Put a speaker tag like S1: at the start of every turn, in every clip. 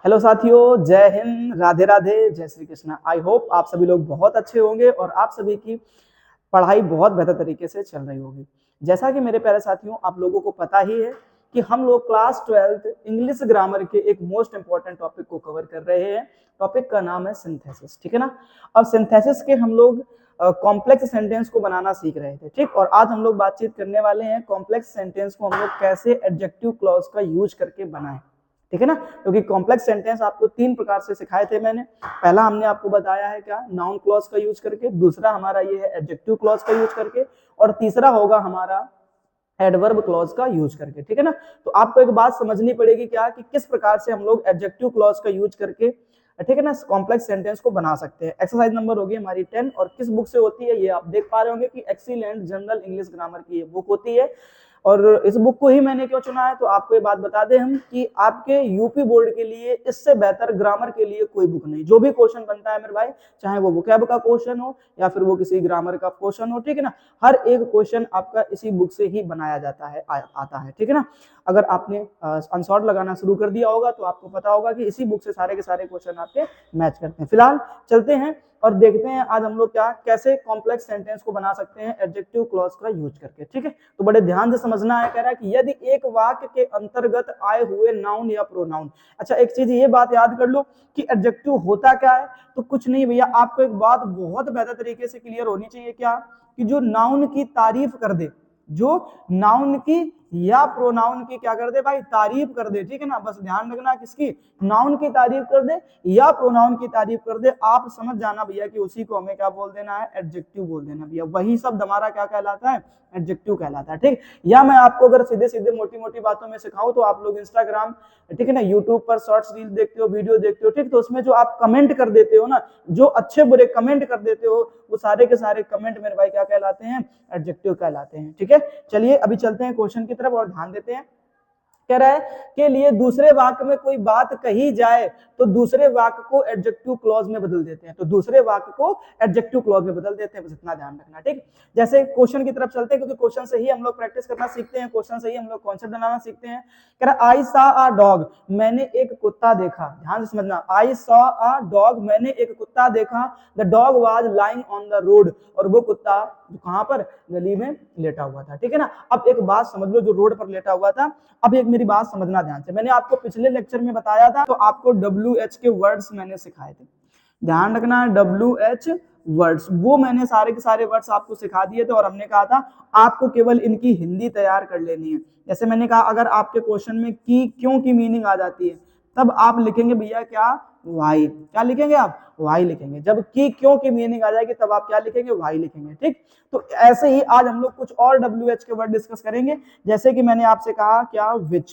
S1: Hello साथियों, जय हिंद, राधे राधे, जय श्री कृष्णा। आई होप आप सभी लोग बहुत अच्छे होंगे और आप सभी की पढ़ाई बहुत बेहतर तरीके से चल रही होगी। जैसा कि मेरे प्यारे साथियों आप लोगों को पता ही है कि हम लोग क्लास 12th इंग्लिश ग्रामर के एक मोस्ट इंपॉर्टेंट टॉपिक को कवर कर रहे हैं। टॉपिक का नाम है सिंथेसिस, ठीक है ना। अब सिंथेसिस के हम लोग कॉम्प्लेक्स सेंटेंस को बनाना सीख रहे थे, ठीक। और आज हम लोग बातचीत करने वाले हैं कॉम्प्लेक्स सेंटेंस को हम लोग कैसे एडजेक्टिव क्लॉज का यूज करके बनाएं, ठीक है ना। क्योंकि कॉम्प्लेक्स सेंटेंस आपको तीन प्रकार से सिखाए थे मैंने। पहला हमने आपको बताया है क्या, नाउन क्लॉज का यूज करके, दूसरा हमारा ये है एडजेक्टिव क्लॉज का यूज करके, और तीसरा होगा हमारा एडवर्ब क्लॉज का यूज करके, ठीक है ना। तो आपको एक बात समझनी पड़ेगी क्या, कि किस प्रकार से हम लोग एडजेक्टिव क्लॉज का यूज करके, ठीक है ना, कॉम्प्लेक्स सेंटेंस को बना सकते हैं। एक्सरसाइज नंबर होगी हमारी 10 और किस बुक से होती है ये आप देख पा रहे होंगे कि एक्सीलेंट जनरल इंग्लिश ग्रामर की ये बुक होती है। और इस बुक को ही मैंने क्यों चुना है, तो आपको ये बात बता दें हम कि आपके यूपी बोर्ड के लिए इससे बेहतर ग्रामर के लिए कोई बुक नहीं। जो भी क्वेश्चन बनता है मेरे भाई, चाहे वो वोकैब का क्वेश्चन हो या फिर वो किसी ग्रामर का क्वेश्चन हो, ठीक है ना, हर एक क्वेश्चन आपका इसी बुक से ही बनाया जाता है, आता है, ठीक है ना। अगर आपने अनसॉर्ट लगाना शुरू कर दिया होगा तो आपको पता होगा कि इसी बुक से सारे के सारे क्वेश्चन आपके मैच करते हैं। फिलहाल चलते हैं और देखते हैं आज हम लोग क्या कैसे कॉम्प्लेक्स सेंटेंस को बना सकते हैं एडजेक्टिव क्लॉज का यूज करके, ठीक है। तो बड़े ध्यान से समझना है, कह रहा है कि यदि एक वाक्य के अंतर्गत आए हुए नाउन या प्रोनाउन। अच्छा, एक चीज ये बात याद कर लो कि एडजेक्टिव होता क्या है, तो कुछ नहीं भैया, आपको एक बात बहुत बेहतर तरीके से क्लियर होनी चाहिए क्या, कि जो नाउन की तारीफ कर दे, जो नाउन की या प्रोनाउन की क्या कर दे भाई, तारीफ कर दे, ठीक है ना। बस ध्यान रखना, किसकी, नाउन की तारीफ कर दे या प्रोनाउन की तारीफ कर दे, आप समझ जाना भैया कि उसी को हमें क्या बोल देना है, एडजेक्टिव बोल देना भैया। वही शब्द हमारा क्या कहलाता है, एडजेक्टिव कहलाता है, ठीक। या मैं आपको अगर सीधे सीधे मोटी मोटी बातों में सिखाऊं तो आप लोग इंस्टाग्राम, ठीक है ना, यूट्यूब पर शॉर्ट्स रील देखते हो, वीडियो देखते हो, ठीक। तो उसमें जो आप कमेंट कर देते हो ना, जो अच्छे बुरे कमेंट कर देते हो, वो सारे के सारे कमेंट मेरे भाई क्या कहलाते हैं, एडजेक्टिव कहलाते हैं, ठीक है। चलिए अभी चलते हैं क्वेश्चन की तरफ और ध्यान देते हैं। कह रहा है के लिए दूसरे वाक्य में कोई बात कही जाए तो दूसरे वाक्य को एडजेक्टिव क्लॉज में बदल देते हैं, तो दूसरे वाक्य को एडजेक्टिव क्लॉज में बदल देते हैं, बस इतना ध्यान रखना, ठीक। जैसे क्वेश्चन की तरफ चलते हैं, क्योंकि क्वेश्चन से ही हम लोग प्रैक्टिस करना सीखते हैं, क्वेश्चन से ही हम लोग कॉन्सेप्ट बनाना सीखते हैं। कह रहा आई सॉ अ डॉग, मैंने एक कुत्ता देखा, ध्यान से समझना, आई सॉ अ डॉग, मैंने एक कुत्ता देखा, the dog was lying on the road, और वो कुत्ता कहां पर, गली में लेटा हुआ था, ठीक है ना। अब एक बात समझ लो, जो रोड पर लेटा हुआ था, अब एक मेरी बात समझना ध्यान से, मैंने आपको पिछले लेक्चर में बताया था, तो आपको WH के वर्ड्स मैंने सिखाए थे, ध्यान रखना है, WH वर्ड्स, वो मैंने सारे के सारे वर्ड्स आपको सिखा दिए थे, और हमने कहा था आपको केवल इनकी हिंदी तैयार कर लेनी है। जैसे मैंने कहा, अगर आपके क्वेश्चन में की क्यों की मीनिंग आ जाती है, तब आप लिखेंगे भैया क्या, वाई, क्या लिखेंगे आप, वाई लिखेंगे। जब की क्यों की मीनिंग आ जाएगी तब आप क्या लिखेंगे, वाई लिखेंगे, ठीक। तो ऐसे ही आज हम लोग कुछ और WH के वर्ड डिस्कस करेंगे, जैसे कि मैंने आपसे कहा क्या, विच,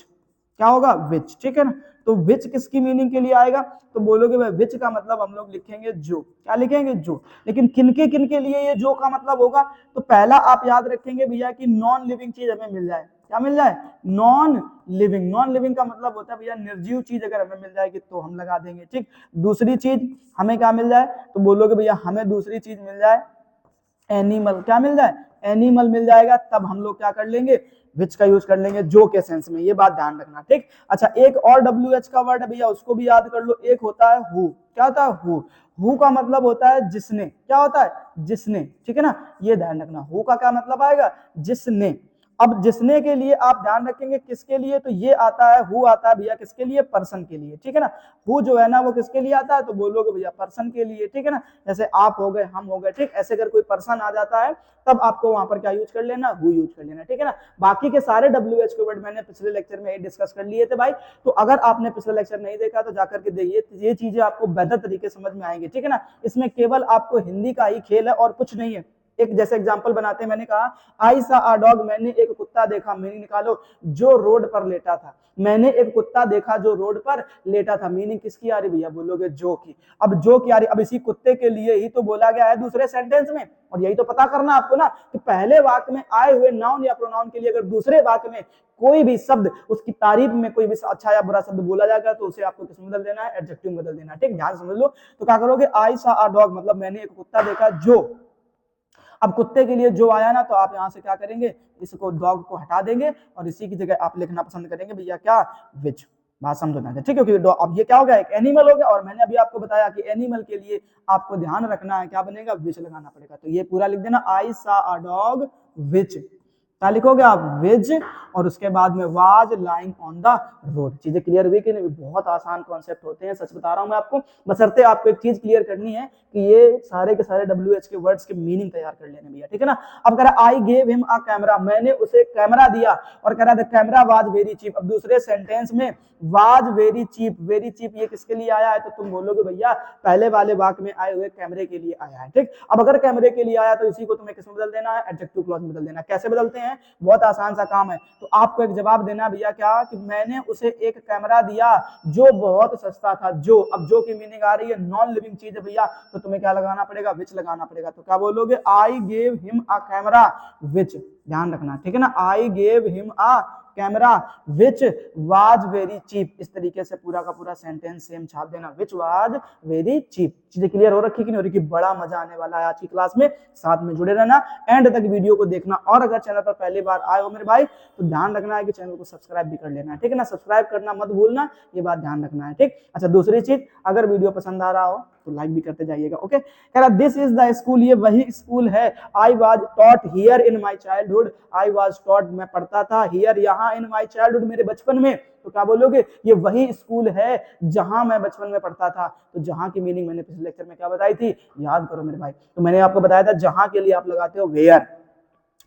S1: क्या होगा, विच, ठीक है ना। तो विच किसकी मीनिंग के लिए आएगा, तो बोलोगे भाई विच का मतलब हम लोग लिखेंगे जो, क्या लिखेंगे, जो। लेकिन किनके किनके लिए ये जो का मतलब होगा, तो पहला आप याद रखेंगे भैया कि नॉन लिविंग चीज हमें मिल जाए, क्या मिल जाए, नॉन लिविंग। नॉन लिविंग का मतलब होता है भैया निर्जीव चीज अगर हमें मिल जाएगी तो हम लगा देंगे, ठीक। दूसरी चीज हमें क्या मिल जाए, तो बोलोगे भैया हमें दूसरी चीज मिल जाए, एनिमल, क्या मिल जाए, एनिमल मिल जाएगा, तब हम लोग क्या कर लेंगे, विच का यूज कर लेंगे जो के सेंस में, ये बात ध्यान रखना, ठीक। अच्छा, एक और WH का वर्ड है भैया, उसको भी याद कर लो, एक होता है हु, क्या होता है, हु का मतलब होता है जिसने, क्या होता है, जिसने, ठीक है ना, ये ध्यान रखना, हु का क्या मतलब आएगा, जिसने। अब जिसने के लिए आप ध्यान रखेंगे किसके लिए, तो ये आता है, हु आता है भैया किसके लिए, पर्सन के लिए, ठीक है ना। हु जो है ना वो किसके लिए आता है, तो बोलोगे भैया पर्सन के लिए, ठीक है ना। जैसे आप हो गए, हम हो गए, ठीक। ऐसे अगर कोई पर्सन आ जाता है तब आपको वहां पर क्या यूज कर लेना, हु यूज कर लेना, ठीक है ना। बाकी के सारे WH के वर्ड मैंने पिछले लेक्चर में डिस्कस कर लिए थे भाई, तो अगर आपने पिछले लेक्चर नहीं देखा तो जाकर के देखिए, ये चीजें आपको बेहतर तरीके समझ में आएंगी, ठीक है ना। इसमें केवल आपको हिंदी का ही खेल है और कुछ नहीं है। एक जैसे एग्जांपल बनाते हैं, मैंने कहा आई सा अ डॉग, मैंने एक कुत्ता देखा, मीनिंग निकालो, जो रोड पर लेटा था, मैंने एक कुत्ता देखा जो रोड पर लेटा था, मीनिंग किसकी आ रही भैया, बोलोगे जो की। अब जो की आ रही, अब इसी कुत्ते के लिए ही तो बोला गया है दूसरे सेंटेंस में, और यही तो पता करना आपको ना, कि पहले वाक्य में आए हुए नाउन या प्रोनाउन के लिए अगर दूसरे वाक्य में कोई भी शब्द, उसकी तारीफ में कोई भी अच्छा या बुरा शब्द बोला जाएगा तो उसे आपको किस में बदल देना है, एडजेक्टिव में बदल देना है, ठीक। ध्यान समझ लो, तो क्या करोगे, आई सा अ डॉग मतलब मैंने एक कुत्ता देखा जो, अब कुत्ते के लिए जो आया ना, तो आप यहां से क्या करेंगे, इसको डॉग को हटा देंगे और इसी की जगह आप लिखना पसंद करेंगे भैया क्या, विच, बात समझो ना, ठीक है, क्योंकि अब ये क्या हो गया, एक एनिमल हो गया, और मैंने अभी आपको बताया कि एनिमल के लिए आपको ध्यान रखना है, क्या बनेगा, विच लगाना पड़ेगा। तो ये पूरा लिख देना, आई सा अ डॉग विच, क्या लिखोगे आप, विच, और उसके बाद में was lying on the road. चीजें क्लियर हुई कि नहीं? बहुत आसान कॉन्सेप्ट होते हैं, सच बता रहा हूं मैं आपको, बशर्ते आपको एक चीज क्लियर करनी है कि ये सारे के सारे WH के वर्ड्स के मीनिंग तैयार कर लेने भैया, ठीक है ना। अब कह रहा I gave him a camera, मैंने उसे कैमरा दिया, और कह रहा the camera was very cheap. अब दूसरे सेंटेंस में was very cheap, very cheap ये किसके लिए आया है, तो तुम बोलोगे भैया पहले वाले वाक्य में आए हुए कैमरे के लिए आया है, ठीक। अब अगर कैमरे के लिए आया तो इसी को तुम्हें किसमें बदल देना है, एडजेक्टिव क्लॉज में बदल देना। कैसे बदलते हैं, बहुत आसान सा काम है। तो आपको एक जवाब देना भैया, क्या कि मैंने उसे एक कैमरा दिया जो बहुत सस्ता था। जो, अब जो की मीनिंग आ रही है नॉन लिविंग चीज है भैया, तो तुम्हें क्या लगाना पड़ेगा, विच लगाना पड़ेगा। तो क्या बोलोगे, I gave him a camera which, ध्यान रखना, ठीक है ना, I gave him a camera which was very cheap. इस तरीके से पूरा का पूरा सेंटेंस सेम छाप देना, विच वाज वेरी चीप। चीजें क्लियर हो रखी कि नहीं हो रही? बड़ा मजा आने वाला है आज की क्लास में, साथ में जुड़े रहना, एंड तक वीडियो को देखना, और अगर चैनल पर पहली बार आए हो मेरे भाई तो ध्यान रखना है कि चैनल को सब्सक्राइब भी कर लेना है, ठीक है ना, सब्सक्राइब करना मत भूलना, ये बात ध्यान रखना है, ठीक। अच्छा, दूसरी चीज, अगर वीडियो पसंद आ रहा हो तो लाइक भी करते जाइएगा, ओके। कह रहा दिस इज द स्कूल, ये वही स्कूल है, I was taught here in my childhood, I was taught मैं पढ़ता था, हियर यहाँ, इन माई चाइल्डहुड मेरे बचपन में। तो क्या बोलोगे, ये वही स्कूल है जहां मैं बचपन में पढ़ता था। तो जहां की मीनिंग मैंने पिछले लेक्चर में क्या बताई थी, याद करो मेरे भाई। तो मैंने आपको बताया था जहां के लिए आप लगाते हो वेयर,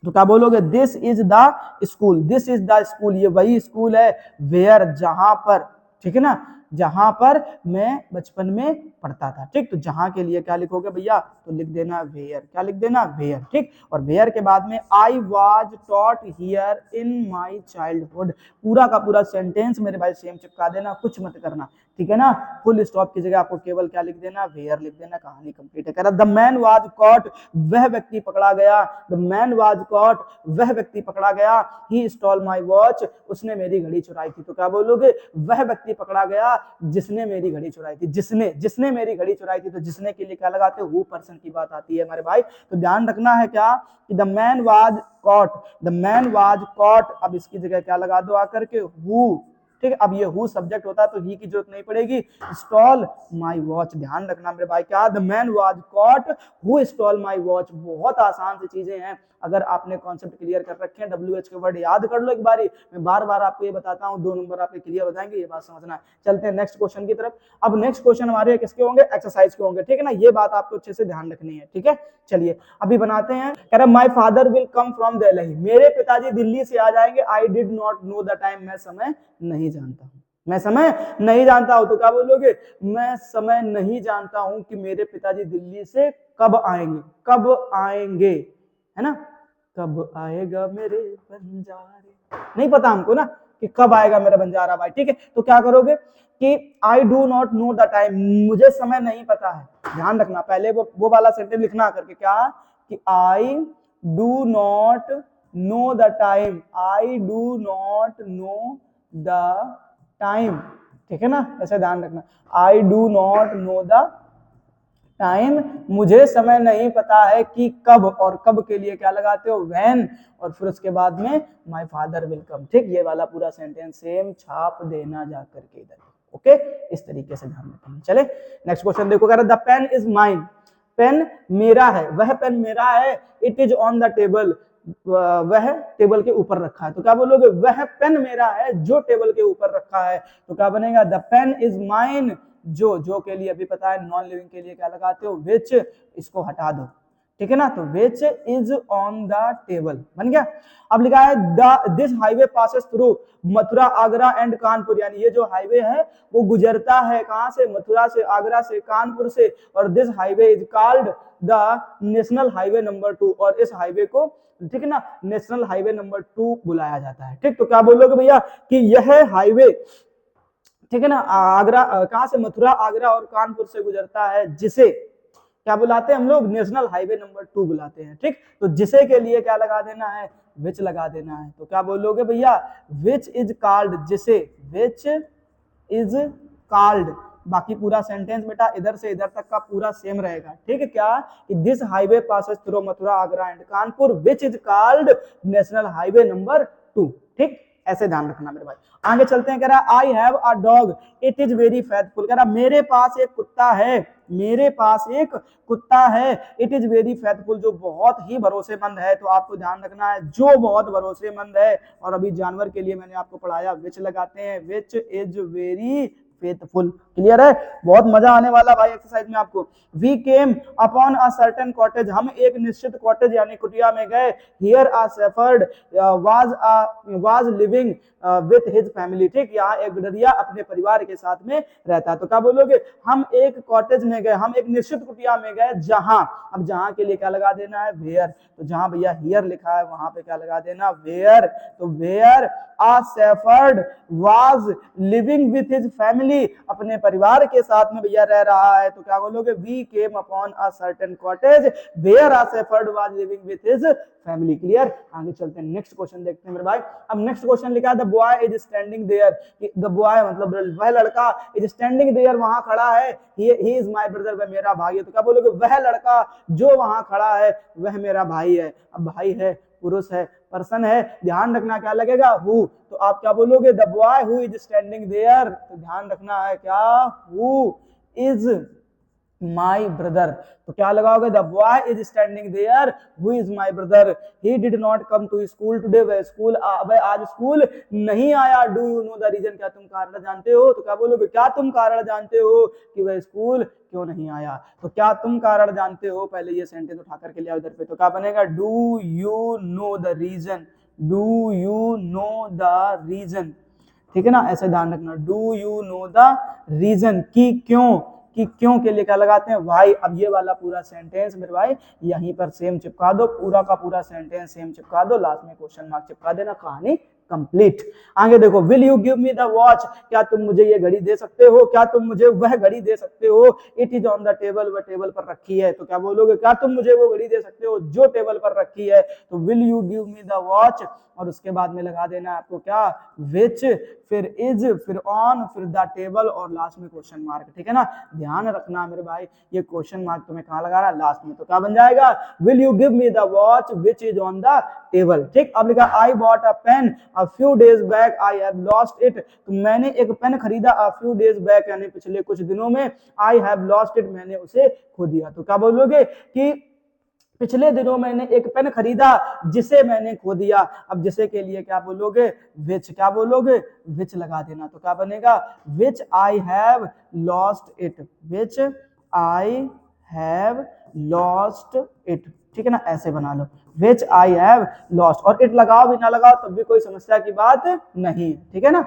S1: तो क्या बोलोगे, this is the school, this is the school, ये वही स्कूल है, वेयर जहां पर, ठीक है ना, जहां पर मैं बचपन में पढ़ता था, ठीक। तो जहां के लिए क्या लिखोगे भैया, तो लिख देना वेयर, क्या लिख देना, वेयर, ठीक। और वेयर के बाद में I was taught here in my childhood, पूरा का पूरा सेंटेंस मेरे भाई सेम चिपका देना, कुछ मत करना, ठीक है ना। फुल स्टॉप की जगह आपको केवल क्या लिख देना, वेयर लिख देना, कहानी कंप्लीट है। कह रहा द मैन वाज कॉट, वह व्यक्ति पकड़ा गया, द मैन वाज कॉट, वह व्यक्ति पकड़ा गया, ही स्टॉल माई वॉच, उसने मेरी घड़ी चुराई थी। तो क्या बोलोगे, वह व्यक्ति पकड़ा गया जिसने मेरी घड़ी चुराई थी, जिसने, जिसने मेरी घड़ी चुराई थी। तो जिसने के लिए क्या लगाते हो, हु पर्सन की बात आती है हमारे भाई। तो ध्यान रखना है क्या, कि the man was cot, the man was cot, अब इसकी जगह क्या लगा दो आकर के, हु, ठीक है। अब ये हु सब्जेक्ट होता तो ही की जरूरत नहीं पड़ेगी, स्टॉल माई वॉच, ध्यान रखना मेरे भाई, क्या, the man was cot who stall my watch. बहुत आसान सी चीजें हैं, अगर आपने कॉन्सेप्ट क्लियर कर रखे हैं, WH के वर्ड याद कर लो एक बारी, मैं बार बार आपको ये बताता हूँ, 2 नंबर आपके क्लियर हो जाएंगे, ये बात समझना है। चलते हैं नेक्स्ट क्वेश्चन की तरफ। अब नेक्स्ट क्वेश्चन हमारे किसके होंगे, एक्सरसाइज के होंगे, ठीक है ना, ये बात आपको अच्छे से ध्यान रखनी है, ठीक है। चलिए अभी बनाते हैं। कह रहा my father will come from Delhi, मेरे पिताजी दिल्ली से आ जाएंगे। I did not know the time, मैं समय नहीं जानता हूं, मैं समय नहीं जानता हूं। तो क्या बोलोगे, मैं समय नहीं जानता हूं कि मेरे पिताजी दिल्ली से कब आएंगे, कब आएंगे, है ना, कब आएगा मेरे बंजारे, नहीं पता हमको ना कि कब आएगा मेरा बंजारा भाई, ठीक है। तो क्या करोगे कि I do not know the time, मुझे समय नहीं पता है, ध्यान रखना, पहले वो वाला सेंटेंस लिखना करके, क्या, कि I do not know the time, I do not know the time, ठीक है ना, ऐसे ध्यान रखना, I do not know the time, मुझे समय नहीं पता है कि कब, और कब के लिए क्या लगाते हो, व्हेन, और फिर उसके बाद में माय फादर विल कम, ठीक। ये वाला पूरा सेंटेंस सेम छाप देना जाकर के इधर, ओके, इस तरीके से ध्यान रखना। चले नेक्स्ट क्वेश्चन देखो, कह रहा the pen is mine, pen मेरा है, वह पेन मेरा है, it is on the table, वह टेबल के ऊपर रखा है। तो क्या बोलोगे, वह पेन मेरा है जो टेबल के ऊपर रखा है। तो क्या बनेगा, द पेन इज माइन, जो के लिए अभी पता है, नॉन लिविंग के लिए क्या लगाते हो, विच, इसको हटा दो, ठीक है ना। तो विच इज ऑन द टेबल बन गया। अब लिखा है this highway passes through Mathura, Agra and Kanpur, यानी ये जो हाईवे है वो गुजरता है कहां से, मथुरा से, आगरा से, कानपुर से, और this highway is called the national highway number 2, और इस हाईवे को, ठीक है ना, नेशनल हाईवे नंबर 2 बुलाया जाता है, ठीक। तो क्या बोलोगे भैया, कि यह हाईवे, ठीक है ना, आगरा, कहां से, मथुरा, आगरा और कानपुर से गुजरता है, जिसे क्या बुलाते हैं हम लोग, नेशनल हाईवे नंबर 2 बुलाते हैं, ठीक। तो जिसे के लिए क्या लगा देना है, विच लगा देना है। तो क्या बोलोगे भैया, विच इज कॉल्ड, जिसे, विच इज कॉल्ड। बाकी पूरा सेंटेंस बेटा इधर से इधर तक का पूरा सेम रहेगा, ठीक है, क्या, कि this highway passes through Mathura, Agra and Kanpur, which is called national highway number 2, ठीक। ऐसे ध्यान रखना मेरे भाई। आगे चलते हैं, कह रहा I have a dog it is very faithful. कह रहा मेरे पास एक कुत्ता है, मेरे पास एक कुत्ता है, इट इज वेरी फेथफुल, जो बहुत ही भरोसेमंद है। तो आपको ध्यान रखना है जो बहुत भरोसेमंद है। और अभी जानवर के लिए मैंने आपको पढ़ाया विच लगाते हैं, which is very faithful. Clear है, बहुत मजा आने वाला भाई एक्सरसाइज में आपको। We came upon a certain cottage, हम एक निश्चित कॉटेज यानी कुटिया में गए। Here a shepherd was living with his family. ठीक, यहाँ एक गडरिया अपने परिवार के साथ में रहता है। तो क्या बोलोगे, हम एक कॉटेज में गए, हम एक निश्चित कुटिया में गए जहां, अब जहां के लिए क्या लगा देना है, वेयर। तो जहां भैया हियर लिखा है वहां पे क्या लगा देना, वेयर। तो where a shepherd was living with his family, अपने परिवार के साथ में भैया रह रहा है। तो क्या बोलोगे, we came upon a certain cottage where a shepherd was living with his family. Clear, आगे चलते हैं, नेक्स्ट क्वेश्चन देखते हैं मेरे भाई। अब नेक्स्ट क्वेश्चन लिखा है the boy is standing there, the boy मतलब वह लड़का, इज स्टैंडिंग देयर वहां खड़ा है, ही इज माय ब्रदर, वह मेरा भाई है। तो क्या बोलोगे, वह लड़का जो वहां खड़ा है वह मेरा भाई है। अब भाई है, पुरुष है, पर्सन है, ध्यान रखना क्या लगेगा, हु। तो आप क्या बोलोगे, the boy who is standing there. तो ध्यान रखना है क्या, हु इज माई ब्रदर। तो क्या लगाओगे, the boy is standing there who is my brother. He did not come to school today, वह आज स्कूल नहीं आया। Do you know the reason, क्या तुम कारण जानते हो। तो क्या बोलोगे, क्या तुम कारण जानते हो कि वह स्कूल क्यों नहीं आया। तो क्या तुम कारण जानते हो, पहले ये सेंटेंस उठा करके लिया उधर पे। तो क्या बनेगा, do you know the reason, do you know the reason. ठीक है ना, ऐसे ध्यान रखना, do you know the reason, की क्यों, कि क्यों के लिए क्या लगाते हैं, वाई। अब ये वाला पूरा सेंटेंस मेरे भाई यहीं पर सेम चिपका दो, पूरा का पूरा सेंटेंस सेम चिपका दो, लास्ट में क्वेश्चन मार्क चिपका देना, कहानी कंप्लीट। आगे देखो, will you give me the watch, क्या तुम मुझे ये घड़ी दे सकते हो, क्या तुम मुझे वह घड़ी दे सकते हो। It is on the table, वह टेबल पर रखी है। तो क्या बोलोगे, क्या तुम मुझे वो घड़ी दे सकते हो जो टेबल पर रखी है। तो will you give me the watch, और उसके बाद में लगा देना है आपको क्या, विच, फिर इज, फिर ऑन, फिर द टेबल, और लास्ट में क्वेश्चन मार्क। ठीक है ना, ध्यान रखना मेरे भाई, ये क्वेश्चन मार्क तुम्हें कहाँ लगा रहा है, लास्ट में। तो क्या बन जाएगा, will you give me the watch which is on the table. ठीक, अब लिखा I bought a pen a few days back I have lost it. तो मैंने एक पेन खरीदा अ फ्यू डेज बैक, यानी पिछले कुछ दिनों में, आई हैव लॉस्ट इट, मैंने उसे खो दिया। तो क्या बोलोगे कि पिछले दिनों मैंने एक पेन खरीदा जिसे मैंने खो दिया। अब जिसे के लिए क्या बोलोगे, विच। क्या बोलोगे, विच लगा देना। तो क्या बनेगा, which I have lost it, which I have lost it. ठीक है ना, ऐसे बना लो, विच आई हैव लॉस्ट, और इट लगाओ भी ना लगाओ तब भी कोई समस्या की बात नहीं। ठीक है ना,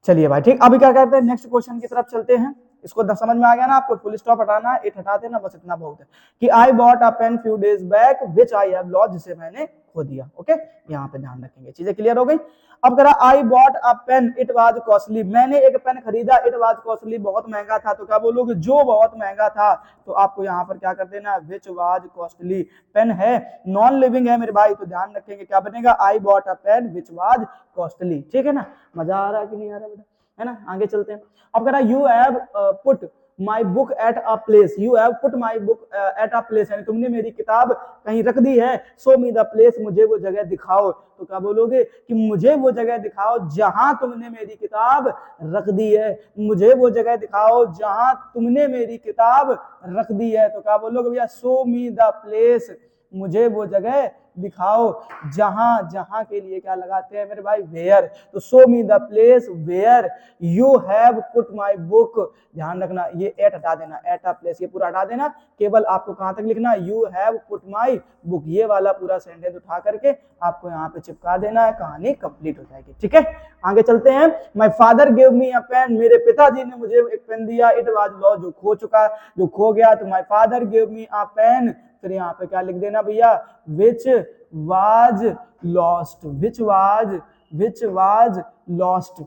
S1: चलिए भाई ठीक। अभी क्या करते हैं, नेक्स्ट क्वेश्चन की तरफ चलते हैं। इसको समझ में आ गया ना आपको, फुल स्टॉप हटाना है, इट हटा देना, बस इतना बहुत है कि I bought a pen few days back which I have lost, जिसे मैंने खो दिया। ओके, यहाँ पे ध्यान रखेंगे, चीजें क्लियर हो गई। अब करा I bought a pen it was costly, मैंने एक पेन खरीदा, इट वाज कॉस्टली, बहुत महंगा था। तो क्या बोलोगे, जो बहुत महंगा था। तो आपको यहाँ पर क्या कर देना, विच वाज कॉस्टली। पेन है, नॉन लिविंग है मेरे भाई, तो ध्यान रखेंगे क्या बनेगा, I bought a pen which was costly. ठीक है ना, मजा आ रहा है कि नहीं आ रहा बेटा, है ना। आगे चलते हैं। अब कह रहा you have put my book at a place, you have put my book at a place, यानी तुमने मेरी किताब कहीं रख दी है। शो मी द प्लेस, मुझे वो जगह दिखाओ। तो क्या बोलोगे कि मुझे वो जगह दिखाओ जहां तुमने मेरी किताब रख दी है, मुझे वो जगह दिखाओ जहां तुमने मेरी किताब रख दी है। तो क्या बोलोगे भैया, शो मी द प्लेस, मुझे वो जगह दिखाओ जहां, जहां के लिए क्या लगाते हैं मेरे भाई, वेयर। तो show me the place where you have put my book, ध्यान रखना ये एट हटा देना, एट अ प्लेस ये पूरा हटा देना, केवल आपको कहां तक लिखना, you have put my book, ये वाला पूरा सेंटेंस उठा करके आपको यहाँ पे चिपका देना है, कहानी कंप्लीट हो जाएगी। ठीक है, आगे चलते हैं। My father give me a pen, मेरे पिताजी ने मुझे एक पेन दिया, इट वाज लॉस्ट, जो खो चुका, जो खो गया। तो my father give me a pen, फिर यहाँ पे क्या लिख देना भैया, which was lost, which was lost.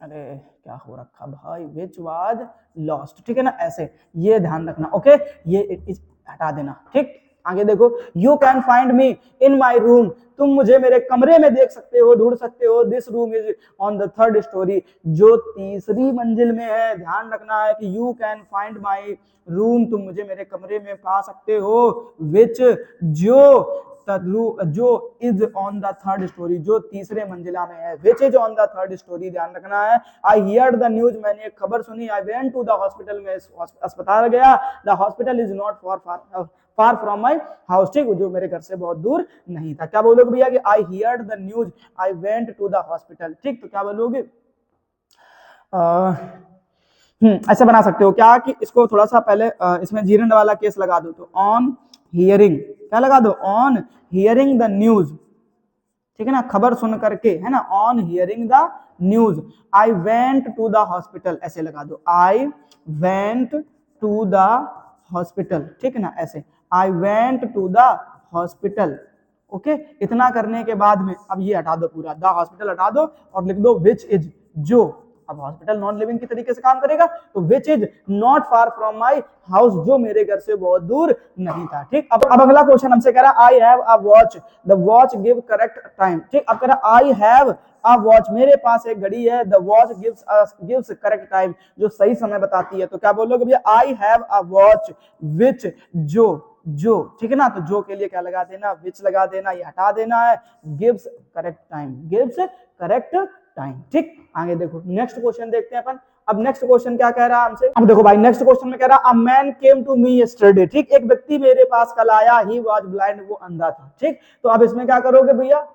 S1: अरे क्या हो रखा भाई, विच वाज लॉस्ट। ठीक है ना, ऐसे ये ध्यान रखना। ओके, ये हटा देना। ठीक, आगे देखो, you can find me in my room, तुम मुझे मेरे कमरे में देख सकते हो, ढूंढ सकते हो। This room is on the third story, जो तीसरी मंजिल में है। ध्यान रखना है कि you can find my room, तुम मुझे मेरे कमरे में पा सकते हो। विच, जो जो is on the third story, जो तीसरे मंजिला में है, विच is on the third story, ध्यान रखना है। आई हियर द न्यूज, मैंने एक खबर सुनी। I went to the hospital, में अस्पताल गया। The hospital is not far from my house, ठीक, जो मेरे घर से बहुत दूर नहीं था। क्या बोलोगे भैया कि I hear the news, I went to the hospital, ठीक। तो क्या बोलोगे, ऐसे बना सकते हो क्या कि इसको थोड़ा सा पहले इसमें जीरंड वाला केस लगा दो। तो ऑन हियरिंग, क्या लगा दो, ऑन हियरिंग द न्यूज, ठीक है ना, खबर सुन करके, है ना, on hearing the news I went to the hospital, ऐसे लगा दो, I went to the hospital, ठीक है ना, ऐसे I went to the hospital. Okay, इतना करने के बाद में अब ये हटा दो, पूरा द हॉस्पिटल हटा दो और लिख दो विच इज, जो। अब हॉस्पिटल नॉन लिविंग की तरीके से काम करेगा, तो which is not far from my house, जो मेरे घर से बहुत दूर नहीं था, ठीक। अब अगला क्वेश्चन हमसे कह रहा है I have a watch, the watch give correct time, ठीक। अब कह रहा आई हैव अ वॉच, मेरे पास एक घड़ी है, the watch gives correct time, जो सही समय बताती है। तो क्या बोलोगे भैया, I have a watch which, जो, ठीक है ना, तो जो के लिए क्या लगा देना, विच लगा देना, ये हटा देना है, gives correct time, gives correct time, ठीक। आगे देखो, नेक्स्ट क्वेश्चन देखते हैं अपन। अब नेक्स्ट क्वेश्चन क्या कह रहा है हमसे, अब देखो भाई, नेक्स्ट क्वेश्चन में कह रहा, a man came to me yesterday, ठीक, एक व्यक्ति मेरे पास कल आया, ही वाज ब्लाइंड, वो अंधा था, ठीक। तो अब इसमें क्या करोगे भैया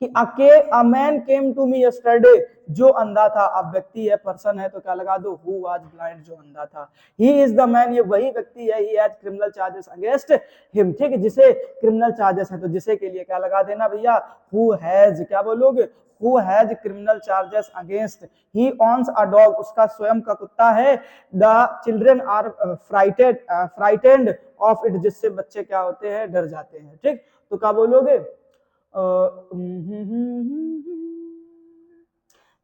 S1: कि a man came to me yesterday, जो अंधा था, अब व्यक्ति है, पर्सन है, तो क्या लगा दो, हु वाज ब्लाइंड, जो अंधा था। ही इज द मैन, ये वही व्यक्ति है, he has criminal charges against him, ठीक है, जिसे क्रिमिनल चार्जेस है, तो जिसे के लिए क्या लगा देना भैया, हु हैज, क्या बोलोगे, who has criminal charges against, he owns a dog, उसका स्वयं का कुत्ता है, the children are frightened of it, जिससे बच्चे क्या होते हैं, डर जाते हैं, ठीक। तो क्या बोलोगे,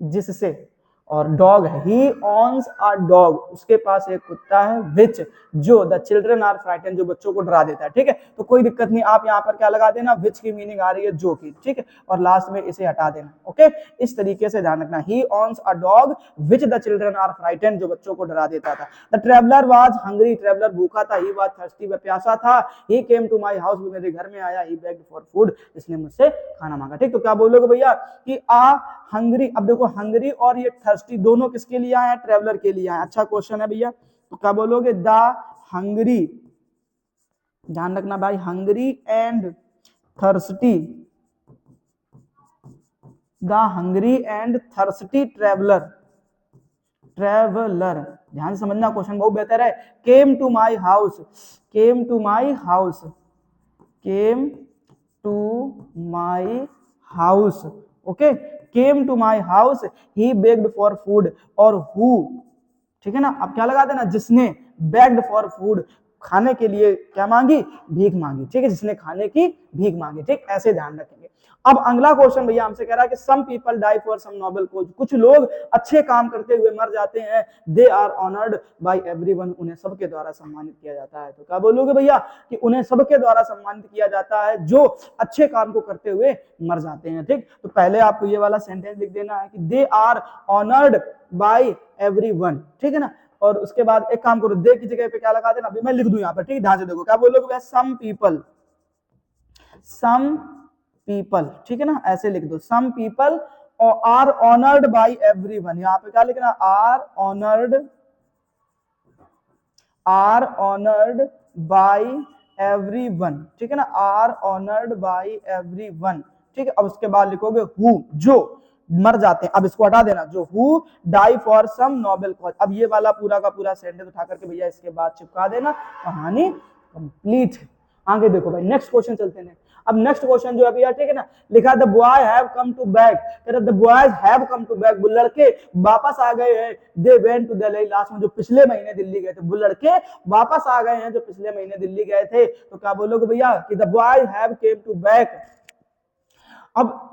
S1: जिससे, और डॉग है, ही ऑन्स अ डॉग, उसके पास एक कुत्ता है, विच, जो, द चिल्ड्रन आर फ्राइटेंड, जो बच्चों को डरा देता है, ठीक है। तो कोई दिक्कत नहीं, आप यहाँ पर क्या लगा देना, विच की मीनिंग आ रही है जो की, ठीक है, और लास्ट में इसे हटा देना। ओके, इस तरीके से ध्यान रखना, he owns a dog which the children are frightened, जो बच्चों को डरा देता था। The traveller was hungry, traveller भूखा था, ही वाज थर्स्टी, वह प्यासा था, he came to my house, मेरे घर में आया, ही बेग्ड फॉर फूड, इसने मुझसे खाना मांगा, ठीक। तो क्या बोलोगे भैया कि आ हंग्री, अब देखो हंग्री और ये थर्स्टी दोनों किसके लिए आए हैं, ट्रेवलर के लिए आए। अच्छा क्वेश्चन है भैया, तो क्या बोलोगे, द हंग्री, ध्यान रखना भाई, hungry and thirsty, the hungry and thirsty traveller, ध्यान से समझना, क्वेश्चन बहुत बेहतर है। Came to my house, came to my house, came to my house, okay, came to my house, he begged for food, और हु, ठीक है ना, अब क्या लगा देना, जिसने, बेग्ड फॉर फूड, खाने के लिए क्या मांगी, भीख मांगी, ठीक है, जिसने खाने की भीख मांगी, ठीक, ऐसे ध्यान रखेंगे। अब अगला क्वेश्चन भैया हमसे कह रहा है कि some people die for some noble cause, कुछ लोग अच्छे काम करते हुए मर जाते हैं, they are honoured by everyone, उन्हें सबके द्वारा सम्मानित किया जाता है। तो क्या बोलोगे भैया कि उन्हें सबके द्वारा सम्मानित किया जाता है जो अच्छे काम को करते हुए मर जाते हैं, ठीक। तो पहले आपको ये वाला सेंटेंस लिख देना है कि they are honoured by everyone, ठीक है ना, और उसके बाद एक काम करो, दे की जगह पे क्या लगा देना, अभी मैं लिख दूं यहाँ पर, ठीक, ध्यान से देखो, क्या बोलोगे, सम पीपल, सम पीपल, ठीक है ना, ऐसे लिख दो, some people are honoured by everyone, यहाँ पे क्या लिखना, आर ऑनर्ड बाय एवरीवन, ठीक है ना, आर ऑनर्ड बाय एवरीवन, ठीक है। अब उसके बाद लिखोगे हु, जो मर जाते हैं, अब इसको हटा देना, जो who die for some noble cause. अब ये वाला पूरा का पूरा सेंटेंस उठा करके भैया इसके बाद चिपका देना, कहानी कंप्लीट। आगे देखो भाई, नेक्स्ट क्वेश्चन चलते हैं। अब नेक्स्ट क्वेश्चन जो है भैया, ठीक है ना, लिखा the boy have come to back, कह रहा the boys have come to back, वो लड़के वापस आ गए हैं, they went to Delhi last में, जो पिछले महीने दिल्ली गए थे, वो लड़के वापस आ गए हैं जो पिछले महीने दिल्ली गए थे। तो क्या बोलोगे भैया कि the boy have came to back. अब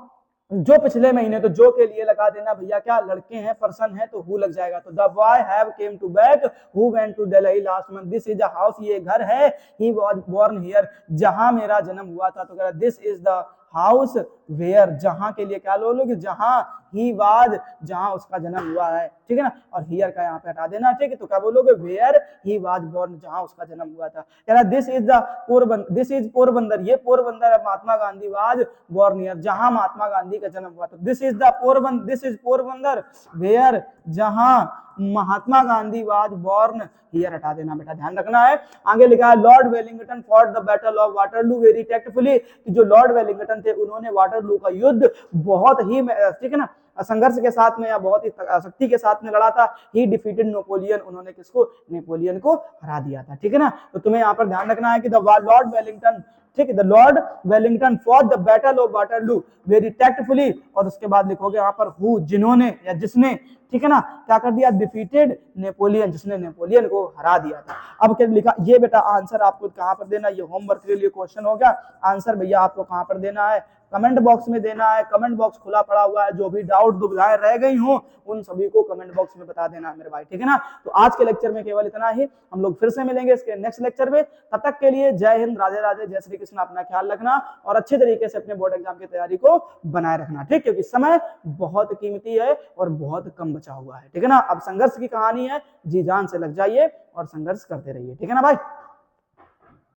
S1: जो पिछले महीने, तो जो के लिए लगा देना भैया, क्या लड़के हैं, पर्सन है, तो हु लग जाएगा। तो the boy have came to back, who went to Delhi last month, this is a house, ये घर है, ही वाज बोर्न हियर, जहां मेरा जन्म हुआ था। तो कह रहा this is the house where, जहां के लिए क्या लोगे, जहां ही वाज, जहां उसका जन्म हुआ है, ठीक है ना। और हियर का यहाँ पे हटा देना, ठीक है। तो क्या बोलोगे, वेयर ही वाज बोर्न, जहां उसका जन्म हुआ था। कह रहा this is Porbandar, this is Porbandar, ये पोरबंदर है, Mahatma Gandhi was born here, जहां महात्मा गांधी का जन्म हुआ था। This is Porbandar, this is Porbandar where, जहां Mahatma Gandhi was born here, हटा देना बेटा, ध्यान रखना है। आगे लिखा है Lord Wellington fought the battle of Waterloo very tactfully, कि जो लॉर्ड वेलिंगटन थे उन्होंने वाटरलू का युद्ध बहुत ही, ठीक है ना, संघर्ष के साथ में या बहुत ही शक्ति के साथ में लड़ा था। ही डिफीटेड नेपोलियन, उन्होंने किसको, नेपोलियन को हरा दिया था, ठीक है ना। तो तुम्हें यहाँ पर ध्यान रखना है कि द लॉर्ड वेलिंगटन, ठीक है, the Lord Wellington fought the battle of Waterloo very tactfully, और उसके बाद लिखोगे यहाँ पर हु, जिन्होंने या जिसने, ठीक है ना, क्या कर दिया, डिफीटेड नेपोलियन, जिसने नेपोलियन को हरा दिया था। अब क्या लिखा, ये बेटा आंसर आपको कहां पर देना, ये होमवर्क के लिए क्वेश्चन हो गया। आंसर भैया आपको कहां पर देना है, कमेंट बॉक्स में देना है। कमेंट बॉक्स खुला पड़ा हुआ है, जो भी डाउट दुविधाएं रह गई हो उन सभी को कमेंट बॉक्स में बता देना मेरे भाई, ठीक है ना। तो आज के लेक्चर में केवल इतना ही, हम लोग फिर से मिलेंगे इसके नेक्स्ट लेक्चर में। तब तक के लिए जय हिंद, राधे राधे, जय श्री कृष्ण। अपना ख्याल रखना और अच्छे तरीके से अपने बोर्ड एग्जाम की तैयारी को बनाए रखना, ठीक, क्योंकि समय बहुत कीमती है और बहुत कम बचा हुआ है, ठीक है ना। अब संघर्ष की कहानी है, जी जान से लग जाइए और संघर्ष करते रहिए, ठीक है ना भाई।